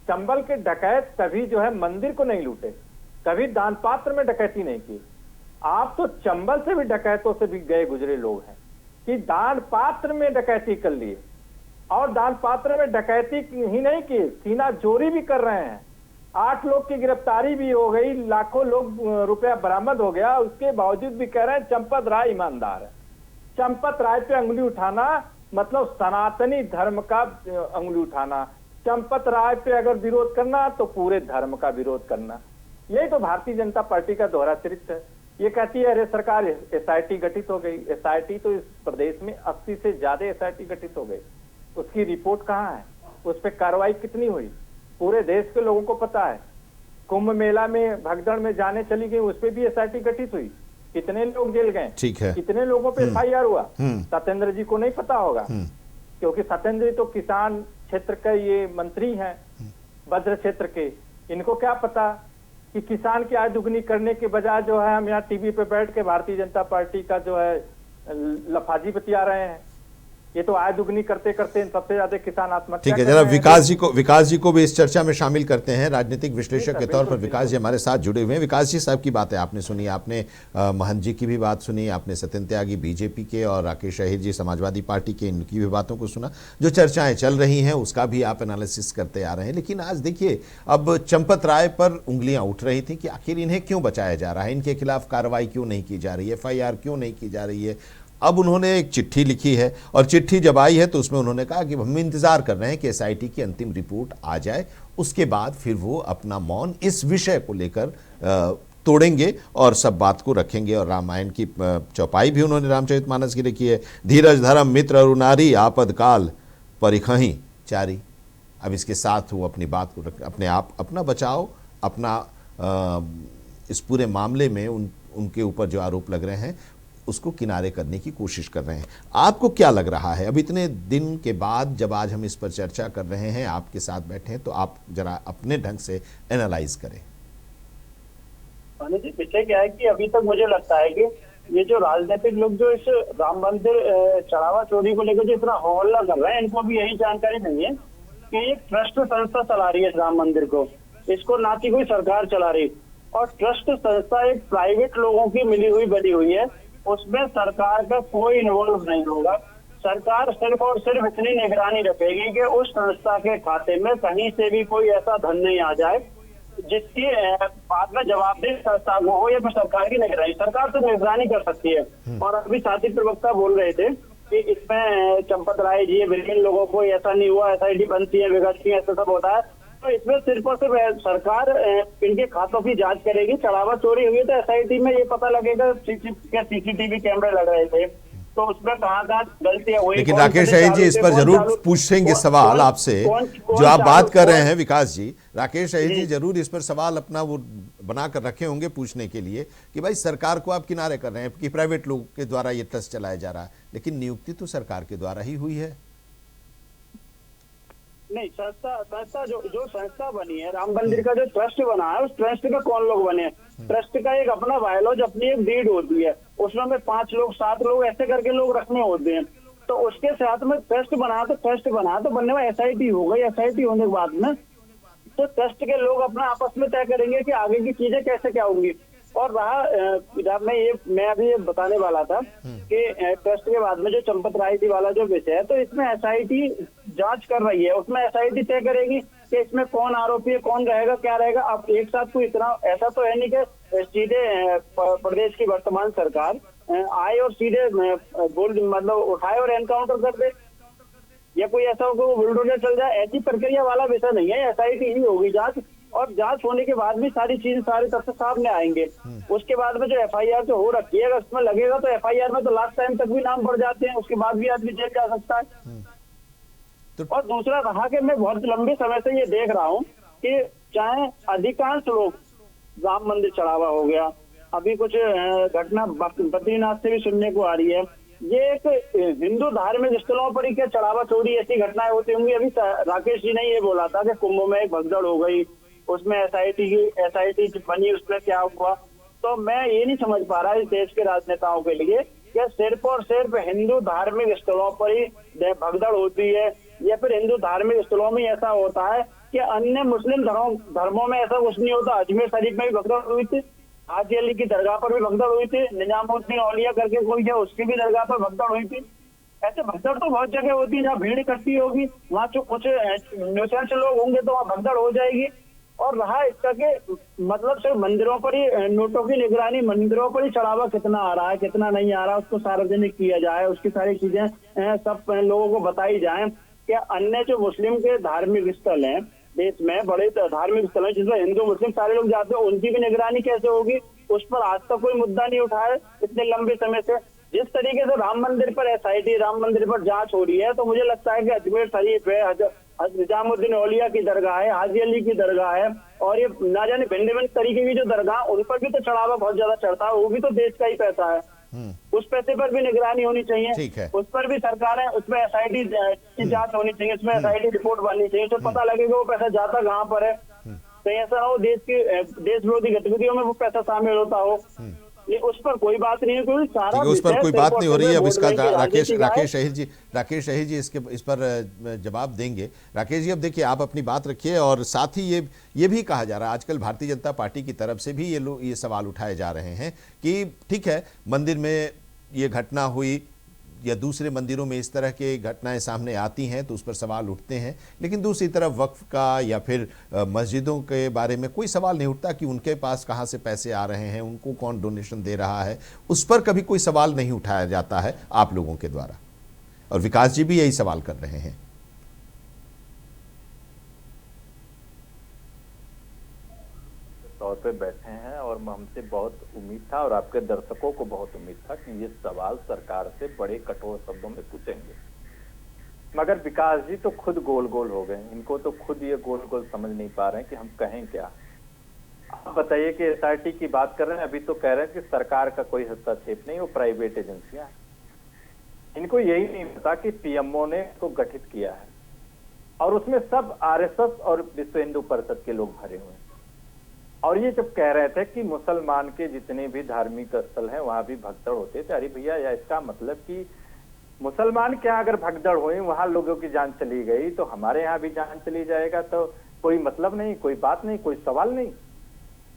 चंबल के डकैत कभी जो है मंदिर को नहीं लूटे, कभी दान पात्र में डकैती नहीं की। आप तो चंबल से भी डकैतों से भी गए गुजरे लोग हैं कि दान पात्र में डकैती कर लिए, और दान पात्र में डकैती ही नहीं की, सीना चोरी भी कर रहे हैं। 8 लोग की गिरफ्तारी भी हो गई, लाखों लोग रुपया बरामद हो गया। उसके बावजूद भी कह रहे हैं चंपत राय ईमानदार है। चंपत राय पे अंगुली उठाना मतलब सनातनी धर्म का अंगुली उठाना। चंपत राय पे अगर विरोध करना तो पूरे धर्म का विरोध करना। यही तो भारतीय जनता पार्टी का दोहरा चरित्र है। ये कहती है अरे सरकार एसआईटी गठित हो गई। एसआईटी तो इस प्रदेश में 80 से ज्यादा एसआईटी गठित हो गई। उसकी रिपोर्ट कहाँ है? उस पर कार्रवाई कितनी हुई? पूरे देश के लोगों को पता है। कुंभ मेला में भगदड़ में जाने चली गई, उस पर भी एसआईटी गठित हुई। कितने लोग जेल गए, ठीक है। कितने लोगों पे एफआईआर हुआ? सत्येंद्र जी को नहीं पता होगा, क्योंकि सत्येंद्र जी तो किसान क्षेत्र का ये मंत्री हैं, वज्र क्षेत्र के। इनको क्या पता कि किसान की आय दुगनी करने के बजाय जो है हम यहाँ टीवी पे बैठ के भारतीय जनता पार्टी का जो है लफाजी बतिया रहे हैं। ये तो आय दुगनी करते करते सबसे ज्यादा किसान आत्महत्या। ठीक है, जरा विकास जी को भी इस चर्चा में शामिल करते हैं। राजनीतिक विश्लेषक के तौर पर विकास जी हमारे साथ जुड़े हुए हैं। विकास जी, साहब की बातें आपने सुनी, आपने महंत जी की भी बात सुनी, आपने सत्येंद्र त्यागी बीजेपी के और राकेश अहिर जी समाजवादी पार्टी के, इनकी भी बातों को सुना। जो चर्चाएं चल रही हैं उसका भी आप एनालिसिस करते आ रहे हैं। लेकिन आज देखिए, अब चंपत राय पर उंगलियां उठ रही थी कि आखिर इन्हें क्यों बचाया जा रहा है, इनके खिलाफ कार्रवाई क्यों नहीं की जा रही है, एफआईआर क्यों नहीं की जा रही है। अब उन्होंने एक चिट्ठी लिखी है, और चिट्ठी जब आई है तो उसमें उन्होंने कहा कि हम इंतजार कर रहे हैं कि एसआईटी की अंतिम रिपोर्ट आ जाए, उसके बाद फिर वो अपना मौन इस विषय को लेकर तोड़ेंगे और सब बात को रखेंगे। और रामायण की चौपाई भी उन्होंने रामचरितमानस की लिखी है, धीरज धर्म मित्र अरुनारी आपद काल परिखही चारी। अब इसके साथ वो अपनी बात को अपने आप अपना बचाव, अपना इस पूरे मामले में उनके ऊपर जो आरोप लग रहे हैं उसको किनारे करने की कोशिश कर रहे हैं। आपको क्या लग रहा है अब इतने दिन के बाद, जब आज हम इस पर चर्चा कर रहे हैं, आपके साथ बैठे हैं, तो आप जरा अपने ढंग से एनालाइज करें। जी, विषय क्या है कि अभी तक मुझे लगता है कि ये जो राजनीतिक लोग जो इस राम मंदिर चढ़ावा चोरी को लेकर जो इतना हौला कर रहे हैं, इनको भी यही जानकारी नहीं है कि एक ट्रस्ट संस्था चला रही है राम मंदिर को। इसको ना कि कोई सरकार चला रही, और ट्रस्ट संस्था एक प्राइवेट लोगों की मिली हुई बनी हुई है। उसमें सरकार का कोई इन्वॉल्व नहीं होगा। सरकार सिर्फ और सिर्फ इतनी निगरानी रखेगी कि उस संस्था के खाते में कहीं से भी कोई ऐसा धन नहीं आ जाए जिसकी बाद में जवाबदेही संस्था को हो या फिर सरकार की निगरानी। सरकार तो निगरानी कर सकती है। और अभी साथी प्रवक्ता बोल रहे थे कि इसमें चंपत राय जी विभिन्न लोगों को ऐसा नहीं हुआ, एसआईटी बनती है, बिगड़ती है, ऐसा सब होता है। तो इसमें सिर्फ और सिर्फ सरकार इनके खातों की जांच करेगी। चढ़ावा चोरी हुई तो एसआईटी में ये पता लगेगा, सीसीटीवी कैमरे लग रहे थे तो उसमें कहाँ गलतियां हुई। लेकिन राकेश अहिर जी इस पर जरूर पूछेंगे सवाल आपसे, जो आप बात कर रहे हैं विकास जी। राकेश अहिर जी जरूर इस पर सवाल अपना वो बनाकर रखे होंगे पूछने के लिए कि भाई सरकार को आप किनारे कर रहे हैं कि प्राइवेट लोग के द्वारा ये ट्रस्ट चलाया जा रहा है, लेकिन नियुक्ति तो सरकार के द्वारा ही हुई है। नहीं, संस्था जो संस्था बनी है, राम मंदिर का जो ट्रस्ट बना है, उस ट्रस्ट में कौन लोग बने हैं? ट्रस्ट का एक अपना बायोलॉज, अपनी एक डीड होती है, उसमें हमें 5 लोग 7 लोग ऐसे करके लोग रखने होते हैं। तो उसके साथ में ट्रस्ट बना तो बनने में SIT हो गई। SIT होने के बाद में तो ट्रस्ट के लोग अपना आपस में तय करेंगे कि आगे की चीजें कैसे क्या होंगी। और रहा मैं अभी ये बताने वाला था कि ट्रस्ट के बाद में जो चंपत राय जी वाला जो विषय है, तो इसमें SIT जांच कर रही है, उसमें SIT तय करेगी कि इसमें कौन आरोपी है, कौन रहेगा, क्या रहेगा। अब एक साथ कोई इतना ऐसा तो है नहीं कि सीधे प्रदेश की वर्तमान सरकार आए और सीधे मतलब उठाए और एनकाउंटर कर दे, या कोई ऐसा हो कि वो बुलडोजर चल जाए। ऐसी प्रक्रिया वाला विषय नहीं है। SIT ही होगी जांच, और जांच होने के बाद भी सारी चीजें सारे तथ्य सामने आएंगे। उसके बाद में जो FIR जो हो रखी है, अगर उसमें लगेगा तो FIR में तो लास्ट टाइम तक भी नाम बढ़ जाते हैं, उसके बाद भी आदमी जेल जा सकता है। और दूसरा रहा कि मैं बहुत लंबे समय से ये देख रहा हूँ कि चाहे अधिकांश लोग राम मंदिर चढ़ावा हो गया, अभी कुछ घटना बद्रीनाथ से भी सुनने को आ रही है, ये एक हिंदू धार्मिक स्थलों पर ही क्या चढ़ावा चोरी ऐसी घटनाएं होती होंगी। अभी राकेश जी ने ये बोला था कि कुंभ में एक भगदड़ हो गई, उसमें SIT बनी, उसमें क्या हुआ। तो मैं ये नहीं समझ पा रहा इस देश के राजनेताओं के लिए कि सिर्फ और सिर्फ हिंदू धार्मिक स्थलों पर ही भगदड़ होती है, या फिर हिंदू धार्मिक स्थलों में ऐसा होता है कि अन्य मुस्लिम धर्मों में ऐसा कुछ नहीं होता। अजमेर शरीफ में भी भगदड़ हुई थी, हाजी अली की दरगाह पर भी भगदड़ हुई थी, निजामुद्दीन औलिया करके कोई है उसकी भी दरगाह पर भगदड़ हुई थी। ऐसे भगदड़ तो बहुत जगह होती है, जहाँ भीड़ इकट्ठी होगी वहाँ जो कुछ न्यूसेंस लोग होंगे तो वहाँ भगदड़ हो जाएगी। और रहा इसका के मतलब सिर्फ मंदिरों पर ही नोटों की निगरानी, मंदिरों पर ही चढ़ावा कितना आ रहा है कितना नहीं आ रहा, उसको सार्वजनिक किया जाए, उसकी सारी चीजें सब लोगों को बताई जाए कि अन्य जो मुस्लिम के धार्मिक स्थल हैं देश में, बड़े धार्मिक स्थल हैं जिसमें हिंदू मुस्लिम सारे लोग जाते हैं, उनकी भी निगरानी कैसे होगी। उस पर आज तक कोई मुद्दा नहीं उठाया इतने लंबे समय से। जिस तरीके से राम मंदिर पर SIT, राम मंदिर पर जांच हो रही है, तो मुझे लगता है कि अजमेर शरीफ है, निजामुद्दीन औलिया की दरगाह है, हाजी अली की दरगाह है, और ये ना जाने भिन्न भिन्न तरीके की जो दरगाह, उन पर भी तो चढ़ावा बहुत ज्यादा चढ़ता है, वो भी तो देश का ही पैसा है। उस पैसे पर भी निगरानी होनी चाहिए, उस पर भी सरकारें, उसमें SIT की जांच होनी चाहिए, उसमें SIT रिपोर्ट बननी चाहिए, तो पता लगेगा वो पैसा जाता कहाँ पर है। कहीं ऐसा हो देश विरोधी गतिविधियों में वो पैसा शामिल होता हो, ये उस पर कोई बात नहीं है, क्योंकि सारा उस पर कोई बात नहीं हो रही है। अब इसका राकेश शहीद जी इस पर जवाब देंगे। राकेश जी, अब देखिए, आप अपनी बात रखिए, और साथ ही ये भी कहा जा रहा है आजकल भारतीय जनता पार्टी की तरफ से भी ये सवाल उठाए जा रहे हैं कि ठीक है, मंदिर में ये घटना हुई या दूसरे मंदिरों में इस तरह के घटनाएं सामने आती हैं तो उस पर सवाल उठते हैं, लेकिन दूसरी तरफ वक्फ का या फिर मस्जिदों के बारे में कोई सवाल नहीं उठता कि उनके पास कहाँ से पैसे आ रहे हैं, उनको कौन डोनेशन दे रहा है, उस पर कभी कोई सवाल नहीं उठाया जाता है आप लोगों के द्वारा। और विकास जी भी यही सवाल कर रहे हैं। तौर पे बैठे हैं, और हमसे बहुत उम्मीद था और आपके दर्शकों को बहुत उम्मीद था कि ये सवाल सरकार से बड़े कठोर शब्दों में पूछेंगे, मगर विकास जी तो खुद गोल गोल हो गए। इनको तो खुद ये गोल गोल समझ नहीं पा रहे हैं कि हम कहें क्या। आप बताइए कि SIT की बात कर रहे हैं, अभी तो कह रहे हैं कि सरकार का कोई हस्तक्षेप नहीं, वो प्राइवेट एजेंसियां हैं। इनको यही नहीं पता कि PMO ने इसको गठित किया है और उसमें सब RSS और विश्व हिंदू परिषद के लोग भरे हुए हैं। और ये जब कह रहे थे कि मुसलमान के जितने भी धार्मिक स्थल हैं वहां भी भगदड़ होते थे, अरे भैया, या इसका मतलब कि मुसलमान के यहाँ अगर भगदड़ हुई, वहां लोगों की जान चली गई, तो हमारे यहाँ भी जान चली जाएगा, तो कोई मतलब नहीं, कोई बात नहीं, कोई सवाल नहीं।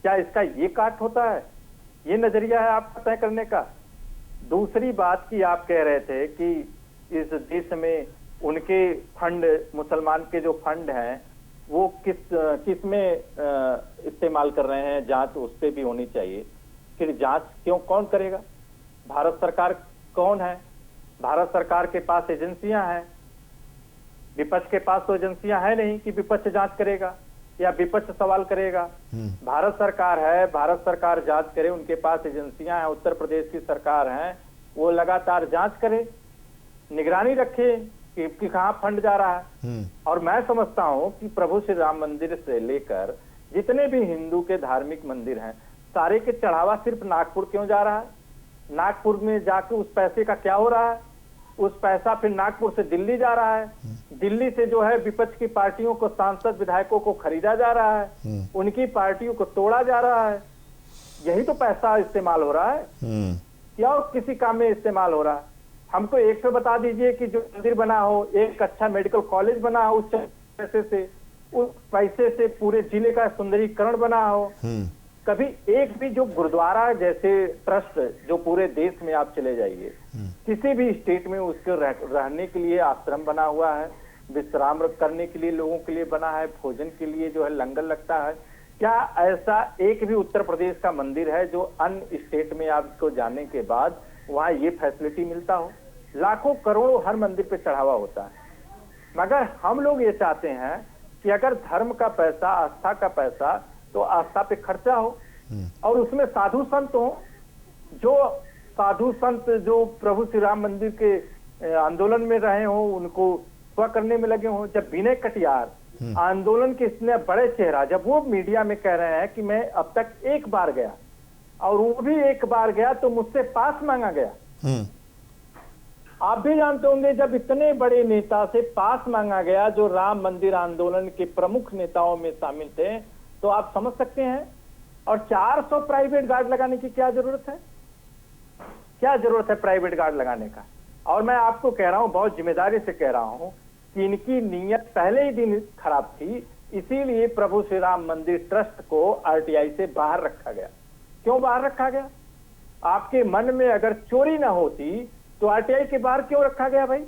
क्या इसका ये काट होता है? ये नजरिया है आपका तय करने का। दूसरी बात की आप कह रहे थे कि इस देश में उनके फंड, मुसलमान के जो फंड हैं वो किस में इस्तेमाल कर रहे हैं, जांच उस पर भी होनी चाहिए। फिर जांच कौन करेगा? भारत सरकार कौन है? भारत सरकार के पास एजेंसियां हैं, विपक्ष के पास तो एजेंसियां है नहीं कि विपक्ष जांच करेगा या विपक्ष सवाल करेगा। भारत सरकार है, भारत सरकार जांच करे, उनके पास एजेंसियां हैं, उत्तर प्रदेश की सरकार है, वो लगातार जांच करे, निगरानी रखे कि कहाँ फंड जा रहा है। और मैं समझता हूँ कि प्रभु श्री राम मंदिर से लेकर जितने भी हिंदू के धार्मिक मंदिर हैं, सारे के चढ़ावा सिर्फ नागपुर क्यों जा रहा है? नागपुर में जाके उस पैसे का क्या हो रहा है? उस पैसा फिर नागपुर से दिल्ली जा रहा है, दिल्ली से जो है विपक्ष की पार्टियों को, सांसद विधायकों को खरीदा जा रहा है, उनकी पार्टियों को तोड़ा जा रहा है। यही तो पैसा इस्तेमाल हो रहा है या और किसी काम में इस्तेमाल हो रहा है? हमको एक तो बता दीजिए कि जो मंदिर बना हो, एक अच्छा मेडिकल कॉलेज बना हो, उस पैसे से पूरे जिले का सुंदरीकरण बना हो। कभी एक भी जो गुरुद्वारा जैसे ट्रस्ट जो पूरे देश में आप चले जाइए, किसी भी स्टेट में उसके रहने के लिए आश्रम बना हुआ है, विश्राम करने के लिए लोगों के लिए बना है, भोजन के लिए जो है लंगर लगता है। क्या ऐसा एक भी उत्तर प्रदेश का मंदिर है जो अन्य स्टेट में आपको जाने के बाद वहाँ ये फैसिलिटी मिलता हो? लाखों करोड़ों हर मंदिर पे चढ़ावा होता है, मगर हम लोग ये चाहते हैं कि अगर धर्म का पैसा, आस्था का पैसा, तो आस्था पे खर्चा हो और उसमें साधु संत हो, जो साधु संत जो प्रभु श्री राम मंदिर के आंदोलन में रहे हो, उनको सेवा करने में लगे हो। जब विनय कटियार आंदोलन के इतने बड़े चेहरा, जब वो मीडिया में कह रहे हैं कि मैं अब तक एक बार गया और वो भी एक बार गया तो मुझसे पास मांगा गया। आप भी जानते होंगे जब इतने बड़े नेता से पास मांगा गया जो राम मंदिर आंदोलन के प्रमुख नेताओं में शामिल थे, तो आप समझ सकते हैं। और 400 प्राइवेट गार्ड लगाने की क्या जरूरत है? क्या जरूरत है प्राइवेट गार्ड लगाने का? और मैं आपको कह रहा हूं, बहुत जिम्मेदारी से कह रहा हूं कि इनकी नीयत पहले ही दिन खराब थी, इसीलिए प्रभु श्री राम मंदिर ट्रस्ट को आरटीआई से बाहर रखा गया। क्यों बाहर रखा गया? आपके मन में अगर चोरी ना होती तो आरटीआई के बाहर क्यों रखा गया भाई?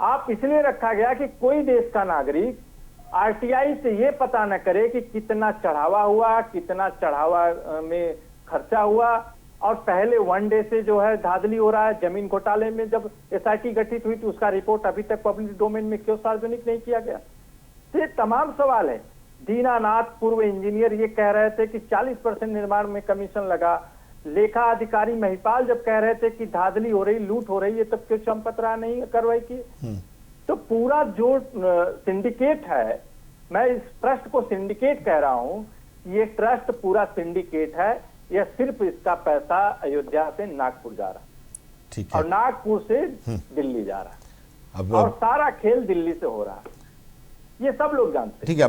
आप इसलिए रखा गया कि कोई देश का नागरिक आरटीआई से ये पता न करे कि कितना चढ़ावा हुआ, कितना चढ़ावा में खर्चा हुआ। और पहले वन डे से जो है धांधली हो रहा है जमीन घोटाले में। जब एसआईटी गठित हुई तो उसका रिपोर्ट अभी तक पब्लिक डोमेन में क्यों सार्वजनिक नहीं किया गया? तो ये तमाम सवाल है। दीनानाथ पूर्व इंजीनियर ये कह रहे थे कि 40% निर्माण में कमीशन लगा। लेखा अधिकारी महिपाल जब कह रहे थे कि धांधली हो रही, लूट हो रही है, तब क्यों चंपत राय नहीं कार्रवाई की? तो पूरा जो सिंडिकेट है, मैं इस ट्रस्ट को सिंडिकेट कह रहा हूं, ये ट्रस्ट पूरा सिंडिकेट है। यह सिर्फ इसका पैसा अयोध्या से नागपुर जा रहा है, ठीक है, और नागपुर से दिल्ली जा रहा है, और सारा खेल दिल्ली से हो रहा है। ये सब लोग जानते हैं। ठीक है,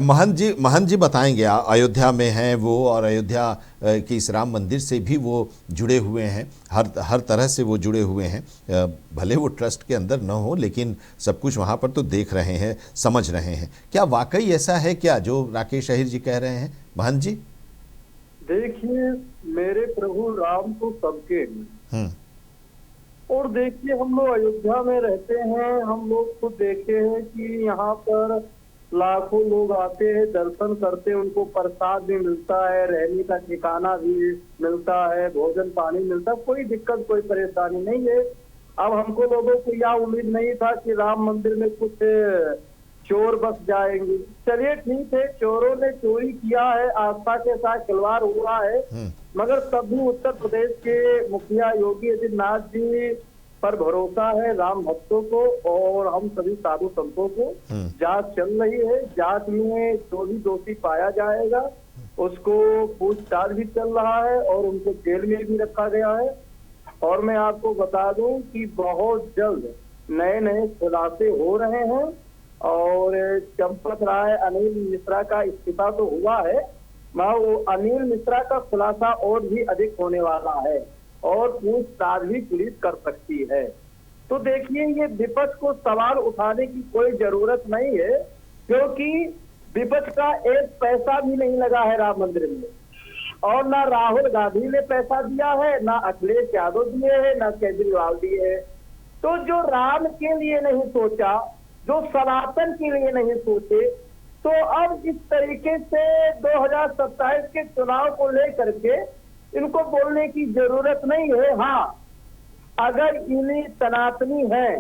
महंत जी बताएंगे। अयोध्या में हैं वो, और अयोध्या के इस राम मंदिर से भी वो जुड़े हुए हैं, हर तरह से वो जुड़े हुए हैं। भले वो ट्रस्ट के अंदर न हो, लेकिन सब कुछ वहाँ पर तो देख रहे हैं, समझ रहे हैं। क्या वाकई ऐसा है क्या जो राकेश अहिर जी कह रहे हैं? महंत जी देखिए, मेरे प्रभु राम तो सबके हैं, और देखिए हम लोग अयोध्या में रहते हैं, हम लोग खुद देखे हैं कि यहाँ पर लाखों लोग आते हैं, दर्शन करते हैं, उनको प्रसाद भी मिलता है, रहने का ठिकाना भी मिलता है, भोजन पानी मिलता है, कोई दिक्कत कोई परेशानी नहीं है। अब हमको लोगों को यह उम्मीद नहीं था कि राम मंदिर में कुछ चोर बस जाएंगे। चलिए ठीक है, चोरों ने चोरी किया है, आस्था के साथ खिलवाड़ हुआ है, मगर तब भी उत्तर प्रदेश के मुखिया योगी आदित्यनाथ जी पर भरोसा है राम भक्तों को और हम सभी साधु संतों को। जांच चल रही है, जांच में जो भी दोषी पाया जाएगा उसको पूछताछ भी चल रहा है और उनको जेल में भी रखा गया है। और मैं आपको बता दूं कि बहुत जल्द नए नए खुलासे हो रहे हैं, और चंपत राय अनिल मिश्रा का इस्तीफा तो हुआ है, मगर वो अनिल मिश्रा का खुलासा और भी अधिक होने वाला है और पूछताछ भी पुलिस कर सकती है। तो देखिए, ये विपक्ष को सवाल उठाने की कोई जरूरत नहीं है, क्योंकि विपक्ष का एक पैसा भी नहीं लगा है राम मंदिर में, और ना राहुल गांधी ने पैसा दिया है, ना अखिलेश यादव दिए है, ना केजरीवाल दिए है। तो जो राम के लिए नहीं सोचा, जो सनातन के लिए नहीं सोचे, तो अब इस तरीके से 2027 के चुनाव को लेकर के इनको बोलने की जरूरत नहीं है। हाँ, अगर इन्हीं सनातनी हैं,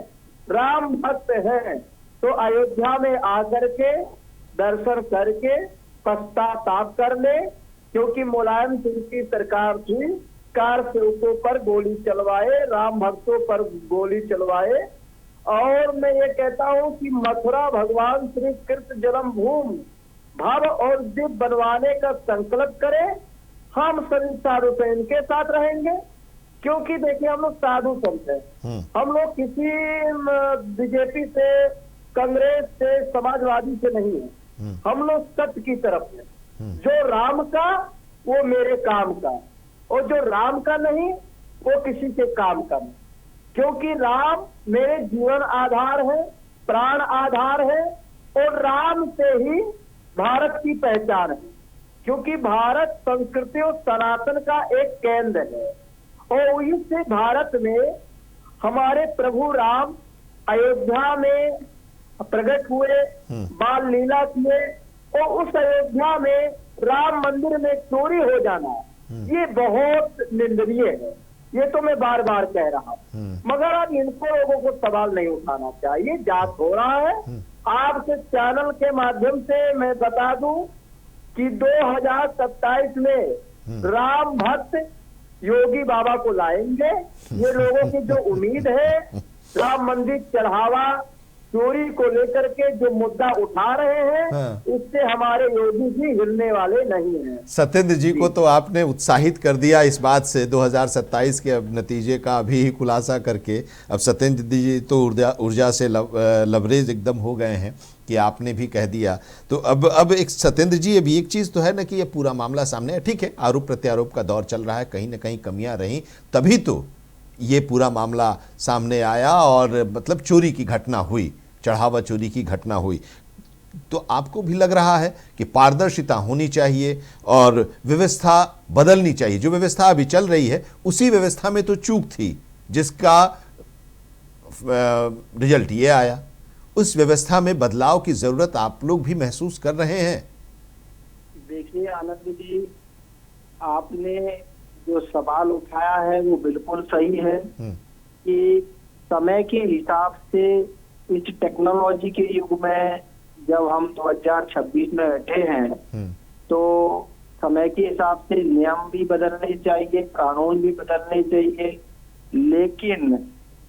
राम भक्त हैं, तो अयोध्या में आकर के दर्शन करके पश्चाताप कर ले, क्योंकि मुलायम सिंह की सरकार थी, कार सेवकों पर गोली चलवाए, राम भक्तों पर गोली चलवाए। और मैं ये कहता हूँ कि मथुरा भगवान श्री कृष्ण जन्मभूमि भव्य और दिव्य बनवाने का संकल्प करें। हम सभी साधु संत के साथ रहेंगे, क्योंकि देखिए हम लोग साधु संत हैं, हम लोग किसी बीजेपी से, कांग्रेस से, समाजवादी से नहीं है, हम लोग सत्य की तरफ हैं। जो राम का वो मेरे काम का, और जो राम का नहीं वो किसी के काम का नहीं, क्योंकि राम मेरे जीवन आधार है, प्राण आधार है, और राम से ही भारत की पहचान है, क्योंकि भारत संस्कृति और सनातन का एक केंद्र है। और इससे भारत में हमारे प्रभु राम अयोध्या में प्रकट हुए, बाल लीला किए, और उस अयोध्या में राम मंदिर में चोरी हो जाना ये बहुत निंदनीय है। ये तो मैं बार बार कह रहा हूँ, मगर अब इनको लोगों को सवाल नहीं उठाना चाहिए। जांच हो रहा है। आपके चैनल के माध्यम से मैं बता दूं कि 2027 में राम भक्त योगी बाबा को लाएंगे। ये लोगों की जो उम्मीद है, राम मंदिर चढ़ावा चोरी को लेकर के जो मुद्दा उठा रहे हैं, उससे हमारे योगी जी हिलने वाले नहीं हैं। सत्येंद्र जी को तो आपने उत्साहित कर दिया इस बात से 2027 के अब नतीजे का अभी ही खुलासा करके। अब सत्येंद्र जी तो ऊर्जा से लबरेज एकदम हो गए हैं कि आपने भी कह दिया। तो अब एक सत्येंद्र जी, अभी एक चीज़ तो है ना कि ये पूरा मामला सामने है, ठीक है, आरोप प्रत्यारोप का दौर चल रहा है, कहीं ना कहीं कमियां रहीं, तभी तो ये पूरा मामला सामने आया और मतलब चोरी की घटना हुई, चढ़ावा चोरी की घटना हुई। तो आपको भी लग रहा है कि पारदर्शिता होनी चाहिए और व्यवस्था बदलनी चाहिए। जो व्यवस्था अभी चल रही है उसी व्यवस्था में तो चूक थी, जिसका रिजल्ट ये आया। उस व्यवस्था में बदलाव की जरूरत आप लोग भी महसूस कर रहे हैं? देखिए आनंद जी, आपने जो सवाल उठाया है वो बिल्कुल सही है कि समय के हिसाब से इस टेक्नोलॉजी के युग में जब हम 2026 में बैठे हैं तो समय के हिसाब से नियम भी बदलने चाहिए, कानून भी बदलने चाहिए, लेकिन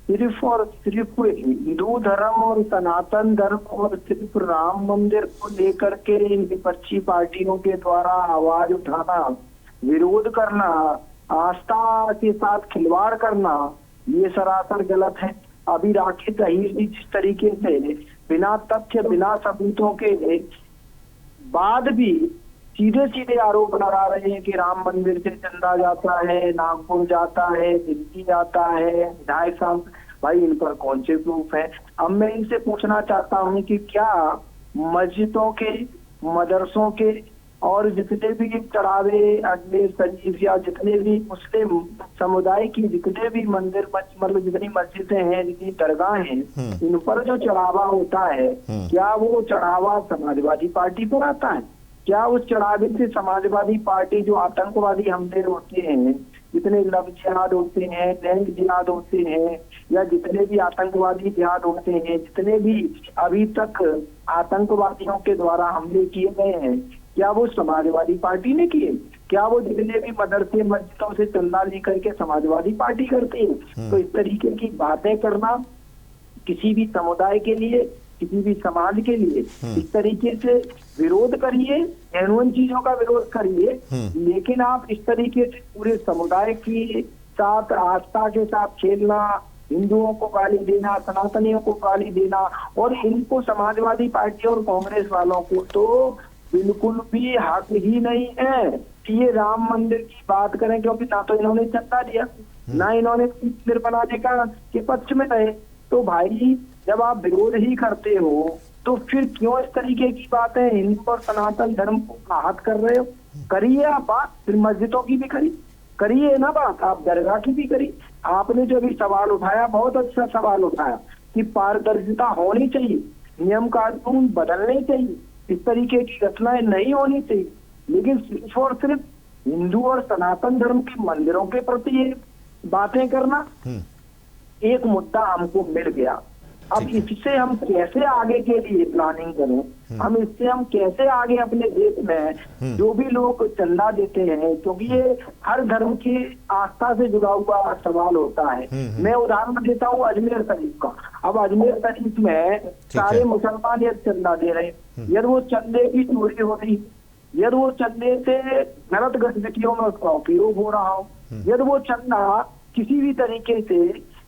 सिर्फ और सिर्फ हिंदू धर्म और सनातन धर्म और सिर्फ राम मंदिर को लेकर के इन विपक्षी पार्टियों के द्वारा आवाज उठाना, विरोध करना, आस्था के साथ खिलवाड़ करना, ये सरासर गलत है। अभी राकेश अहीर जी जिस तरीके से बिना तथ्य बिना सबूतों के बाद भी सीधे सीधे आरोप लगा रहे हैं कि राम मंदिर से चंदा जाता है, नागपुर जाता है, दिल्ली जाता है, विधायक साहब, भाई इन पर कौन से प्रूफ है? अब मैं इनसे पूछना चाहता हूं कि क्या मस्जिदों के, मदरसों के और जितने भी चढ़ावे अजमेर शरीफ या जितने भी मुस्लिम समुदाय की जितने भी मंदिर मतलब जितनी मस्जिदें हैं, जितनी दरगाह हैं, इन पर जो चढ़ावा होता है, क्या वो चढ़ावा समाजवादी पार्टी पर आता है? क्या उस चढ़ावे से समाजवादी पार्टी जो आतंकवादी हमले होते हैं, जितने लव जिहाद होते हैं, लैंड जिहाद होते हैं, या जितने भी आतंकवादी जिहाद होते हैं, जितने भी अभी तक आतंकवादियों के द्वारा हमले किए गए हैं, क्या वो समाजवादी पार्टी ने किए? क्या वो जितने भी मदरसे मस्जिदों से चंदा लेकर के समाजवादी पार्टी करती है? तो इस तरीके की बातें करना किसी भी समुदाय के लिए, किसी भी समाज के लिए, इस तरीके से विरोध करिए, एनुअन चीजों का विरोध करिए, लेकिन आप इस तरीके से पूरे समुदाय की साथ आस्था के साथ खेलना, हिंदुओं को गाली देना, सनातनियों को गाली देना, और इनको समाजवादी पार्टी और कांग्रेस वालों को तो बिल्कुल भी हक ही नहीं है कि ये राम मंदिर की बात करें, क्योंकि ना तो इन्होंने चंदा दिया, ना इन्होंने मंदिर बनाने का के पक्ष में रहे। तो भाई जब आप विरोध ही करते हो तो फिर क्यों इस तरीके की बातें हिंदू और सनातन धर्म को आहत कर रहे हो? करिए आप बात, फिर मस्जिदों की भी करिए ना बात, आप दरगाह की भी करिए। आपने जो भी सवाल उठाया, बहुत अच्छा सवाल उठाया कि पारदर्शिता होनी चाहिए, नियम कानून बदलने चाहिए, इस तरीके की घटनाएं नहीं होनी चाहिए, लेकिन सिर्फ और सिर्फ हिंदू और सनातन धर्म के मंदिरों के प्रति ये बातें करना, एक मुद्दा हमको मिल गया। अब इससे हम कैसे आगे के लिए प्लानिंग करें, हम इससे हम कैसे आगे अपने देश में जो भी लोग चंदा देते हैं, क्योंकि ये हर धर्म की आस्था से जुड़ा हुआ सवाल होता है। मैं उदाहरण देता हूँ अजमेर शरीफ का। अब अजमेर शरीफ में सारे मुसलमान यदि चंदा दे रहे हैं, यदि वो चंदे की चोरी हो रही, यदि वो चंदे से गलत गतिविधियों में उसका उपयोग हो रहा हो, यदि वो चंदा किसी भी तरीके से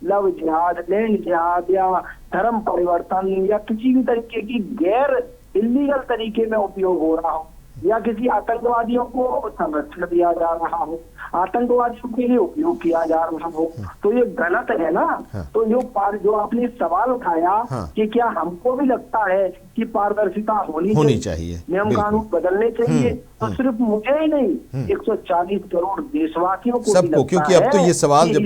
लव जिहाद, लैंड जिहाद या धर्म परिवर्तन या किसी भी तरीके की गैर इलीगल तरीके में उपयोग हो रहा हो, या किसी आतंकवादियों को संरक्षण दिया जा रहा हो, आतंकवादियों के लिए उपयोग किया जा रहा हो, तो ये गलत है ना। तो जो आपने सवाल उठाया कि क्या हमको भी लगता है कि पारदर्शिता होनी चाहिए, नियम कानून बदलने चाहिए, तो सिर्फ मुझे ही नहीं 140 करोड़ देशवासियों को सबको, क्योंकि अब तो ये सवाल जब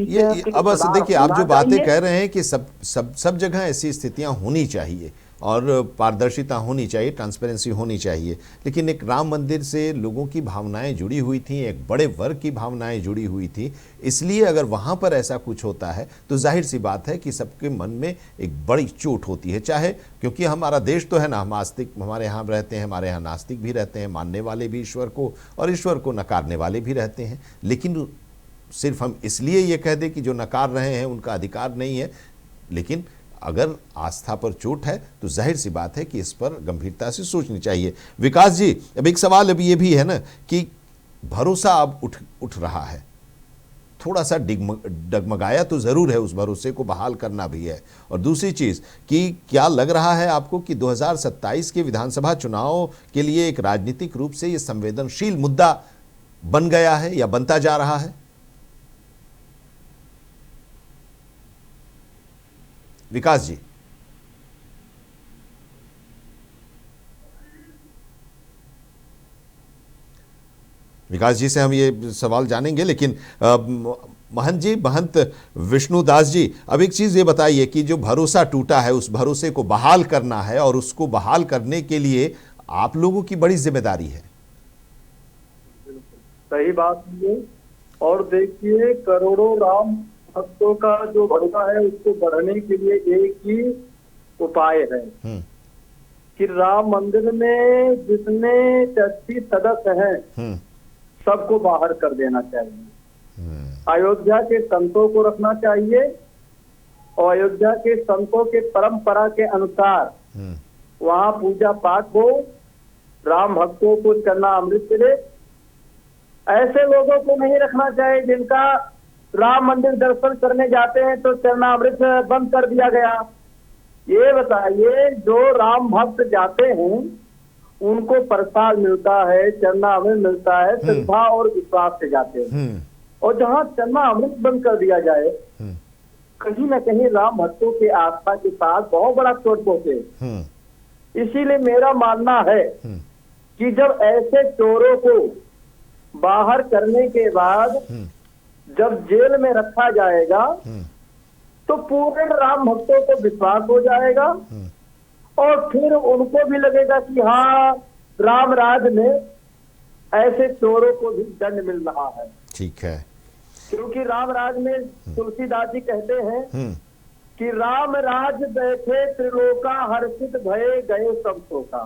ये अब देखिए आप जो बातें कह रहे हैं कि सब जगह ऐसी स्थितियां होनी चाहिए और पारदर्शिता होनी चाहिए, ट्रांसपेरेंसी होनी चाहिए, लेकिन एक राम मंदिर से लोगों की भावनाएं जुड़ी हुई थी, एक बड़े वर्ग की भावनाएं जुड़ी हुई थी, इसलिए अगर वहां पर ऐसा कुछ होता है तो जाहिर सी बात है कि सबके मन में एक बड़ी चोट होती है। चाहे क्योंकि हमारा देश तो है ना, हम आस्तिक, हमारे यहाँ रहते हैं, हमारे यहाँ नास्तिक भी रहते हैं, मानने वाले भी ईश्वर को और ईश्वर को नकारने वाले भी रहते हैं, लेकिन सिर्फ हम इसलिए ये कह दें कि जो नकार रहे हैं उनका अधिकार नहीं है, लेकिन अगर आस्था पर चोट है तो जाहिर सी बात है कि इस पर गंभीरता से सोचनी चाहिए। विकास जी, अब एक सवाल अभी ये भी है ना कि भरोसा अब उठ रहा है, थोड़ा सा डगमगाया तो जरूर है, उस भरोसे को बहाल करना भी है। और दूसरी चीज कि क्या लग रहा है आपको कि 2027 के विधानसभा चुनाव के लिए एक राजनीतिक रूप से ये संवेदनशील मुद्दा बन गया है या बनता जा रहा है? विकास जी, विकास जी से हम ये सवाल जानेंगे, लेकिन महंत जी, महंत विष्णुदास जी, अब एक चीज ये बताइए कि जो भरोसा टूटा है उस भरोसे को बहाल करना है और उसको बहाल करने के लिए आप लोगों की बड़ी जिम्मेदारी है। सही बात है। और देखिए, करोड़ों राम भक्तों का जो भरोसा है उसको बढ़ाने के लिए एक ही उपाय है कि राम मंदिर में जितने 33 सदस्य हैं सबको बाहर कर देना चाहिए। अयोध्या के संतों को रखना चाहिए और अयोध्या के संतों के परंपरा के अनुसार वहां पूजा पाठ हो, राम भक्तों को चरणामृत मिले। ऐसे लोगों को नहीं रखना चाहिए जिनका राम मंदिर दर्शन करने जाते हैं तो चरणामृत बंद कर दिया गया। ये बताइए, जो राम भक्त जाते हैं उनको प्रसाद मिलता है, चरणामृत मिलता है, श्रद्धा और विश्वास से जाते हैं, और जहाँ चरणामृत बंद कर दिया जाए कहीं ना कहीं राम भक्तों के आस्था के साथ बहुत बड़ा चोट पहुंचे। इसीलिए मेरा मानना है कि जब ऐसे चोरों को बाहर करने के बाद जब जेल में रखा जाएगा तो पूरे राम भक्तों को विश्वास हो जाएगा और फिर उनको भी लगेगा कि हाँ, राम राज में ऐसे चोरों को भी दंड मिल रहा है। ठीक है, क्योंकि राम राज में तुलसीदास जी कहते हैं कि राम राज बैठे त्रिलोका, हर्षित भये गए सब शोका।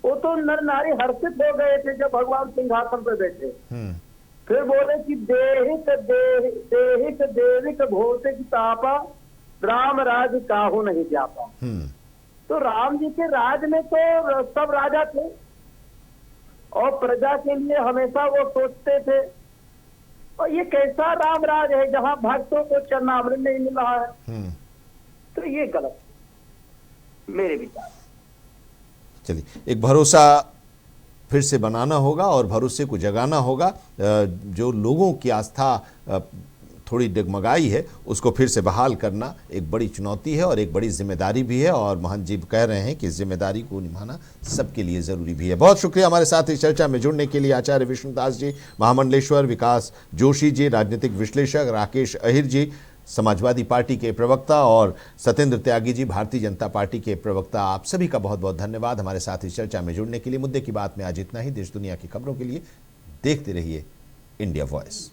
वो तो नर नारी हर्षित हो गए थे जब भगवान सिंहासन पर बैठे। फिर बोले कि देहिक देविक भौतिक तापा, राम राज काहू नहीं जापा। तो राम जी के राज में तो सब राजा थे और प्रजा के लिए हमेशा वो सोचते थे, और ये कैसा राम राज है जहां भक्तों को चरणामृत नहीं मिल रहा है? तो ये गलत मेरे विचार। चलिए, एक भरोसा फिर से बनाना होगा और भरोसे को जगाना होगा। जो लोगों की आस्था थोड़ी डगमगाई है उसको फिर से बहाल करना एक बड़ी चुनौती है और एक बड़ी जिम्मेदारी भी है, और महंत जी कह रहे हैं कि इस जिम्मेदारी को निभाना सबके लिए ज़रूरी भी है। बहुत शुक्रिया हमारे साथ इस चर्चा में जुड़ने के लिए आचार्य विष्णुदास जी, महामंडलेश्वर विकास जोशी जी, राजनीतिक विश्लेषक राकेश अहिर जी, समाजवादी पार्टी के प्रवक्ता, और सत्येंद्र त्यागी जी, भारतीय जनता पार्टी के प्रवक्ता। आप सभी का बहुत बहुत धन्यवाद हमारे साथ इस चर्चा में जुड़ने के लिए। मुद्दे की बात में आज इतना ही। देश दुनिया की खबरों के लिए देखते रहिए इंडिया वॉइस।